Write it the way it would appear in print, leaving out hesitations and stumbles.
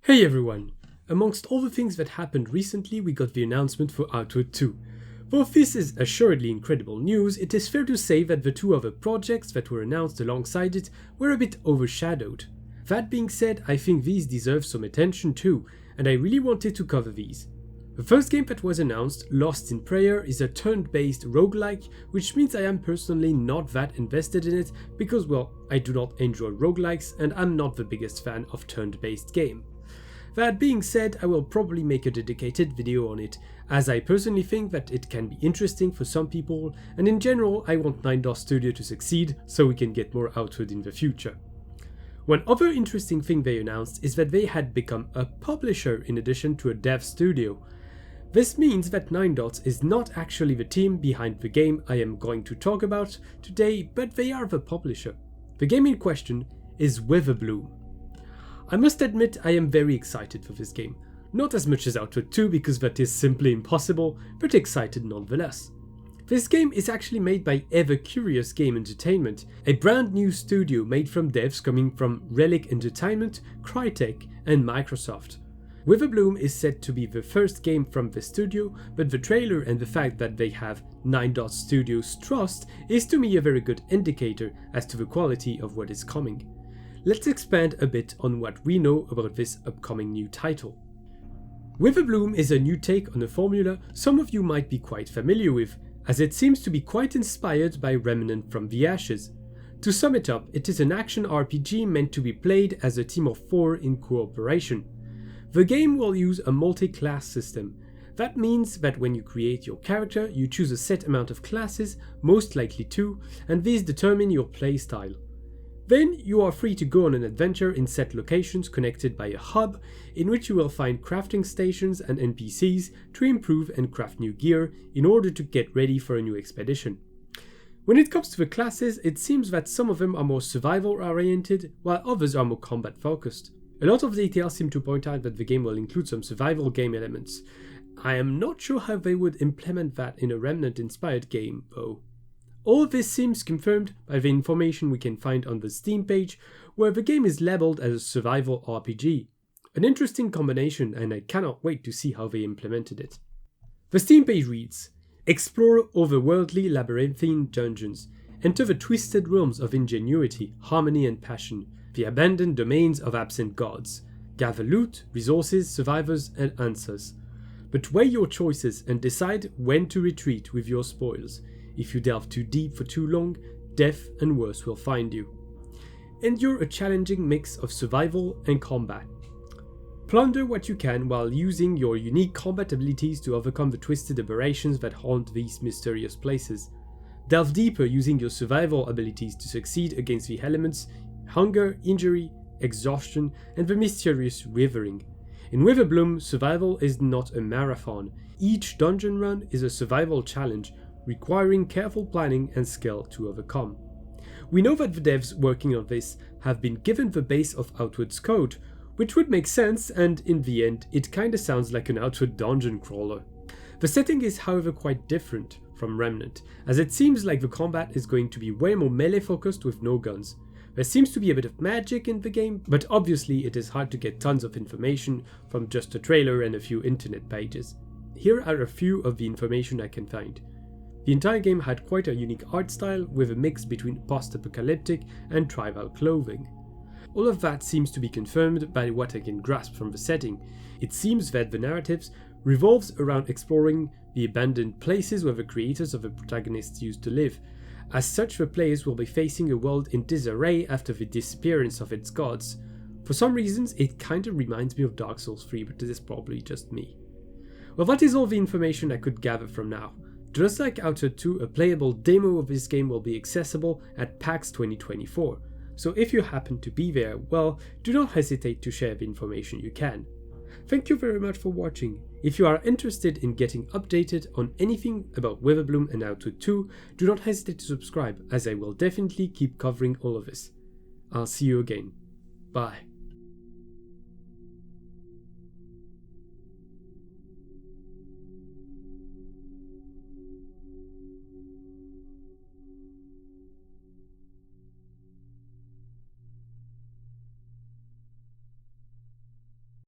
Hey everyone! Amongst all the things that happened recently, we got the announcement for Outward 2. Though this is assuredly incredible news, it is fair to say that the two other projects that were announced alongside it were a bit overshadowed. That being said, I think these deserve some attention too, and I really wanted to cover these. The first game that was announced, Lost in Prayer, is a turn-based roguelike, which means I am personally not that invested in it because, well, I do not enjoy roguelikes and I'm not the biggest fan of turn-based game. That being said, I will probably make a dedicated video on it, as I personally think that it can be interesting for some people, and in general I want ninedots Studio to succeed so we can get more Outward in the future. One other interesting thing they announced is that they had become a publisher in addition to a dev studio. This means that ninedots is not actually the team behind the game I am going to talk about today, but they are the publisher. The game in question is Witherbloom. I must admit I am very excited for this game, not as much as Outward 2 because that is simply impossible, but excited nonetheless. This game is actually made by Ever Curious Game Entertainment, a brand new studio made from devs coming from Relic Entertainment, Crytek and Microsoft. Witherbloom is said to be the first game from the studio, but the trailer and the fact that they have ninedots Studio's trust is to me a very good indicator as to the quality of what is coming. Let's expand a bit on what we know about this upcoming new title. Witherbloom is a new take on a formula some of you might be quite familiar with, as it seems to be quite inspired by Remnant from the Ashes. To sum it up, it is an action RPG meant to be played as a team of 4 in cooperation. The game will use a multi-class system. That means that when you create your character, you choose a set amount of classes, most likely 2, and these determine your playstyle. Then you are free to go on an adventure in set locations connected by a hub, in which you will find crafting stations and NPCs to improve and craft new gear in order to get ready for a new expedition. When it comes to the classes, it seems that some of them are more survival oriented, while others are more combat focused. A lot of details seem to point out that the game will include some survival game elements. I am not sure how they would implement that in a Remnant inspired game though. All of this seems confirmed by the information we can find on the Steam page, where the game is labelled as a survival RPG. An interesting combination, and I cannot wait to see how they implemented it. The Steam page reads, "Explore otherworldly labyrinthine dungeons. Enter the twisted realms of ingenuity, harmony and passion, the abandoned domains of absent gods. Gather loot, resources, survivors and answers. But weigh your choices and decide when to retreat with your spoils. If you delve too deep for too long, death and worse will find you. Endure a challenging mix of survival and combat. Plunder what you can while using your unique combat abilities to overcome the twisted aberrations that haunt these mysterious places. Delve deeper using your survival abilities to succeed against the elements, hunger, injury, exhaustion, and the mysterious withering. In Witherbloom, survival is not a marathon. Each dungeon run is a survival challenge, requiring careful planning and skill to overcome. We know that the devs working on this have been given the base of Outward's code, which would make sense, and in the end it kinda sounds like an Outward dungeon crawler. The setting is however quite different from Remnant, as it seems like the combat is going to be way more melee focused with no guns. There seems to be a bit of magic in the game, but obviously it is hard to get tons of information from just a trailer and a few internet pages. Here are a few of the information I can find. The entire game had quite a unique art style with a mix between post-apocalyptic and tribal clothing. All of that seems to be confirmed by what I can grasp from the setting. It seems that the narratives revolves around exploring the abandoned places where the creators of the protagonists used to live. As such, the players will be facing a world in disarray after the disappearance of its gods. For some reasons, it kinda reminds me of Dark Souls 3, but this is probably just me. Well, that is all the information I could gather from now. Just like Outward 2, a playable demo of this game will be accessible at PAX 2024, so if you happen to be there, well, do not hesitate to share the information you can. Thank you very much for watching. If you are interested in getting updated on anything about Witherbloom and Outward 2, do not hesitate to subscribe, as I will definitely keep covering all of this. I'll see you again. Bye.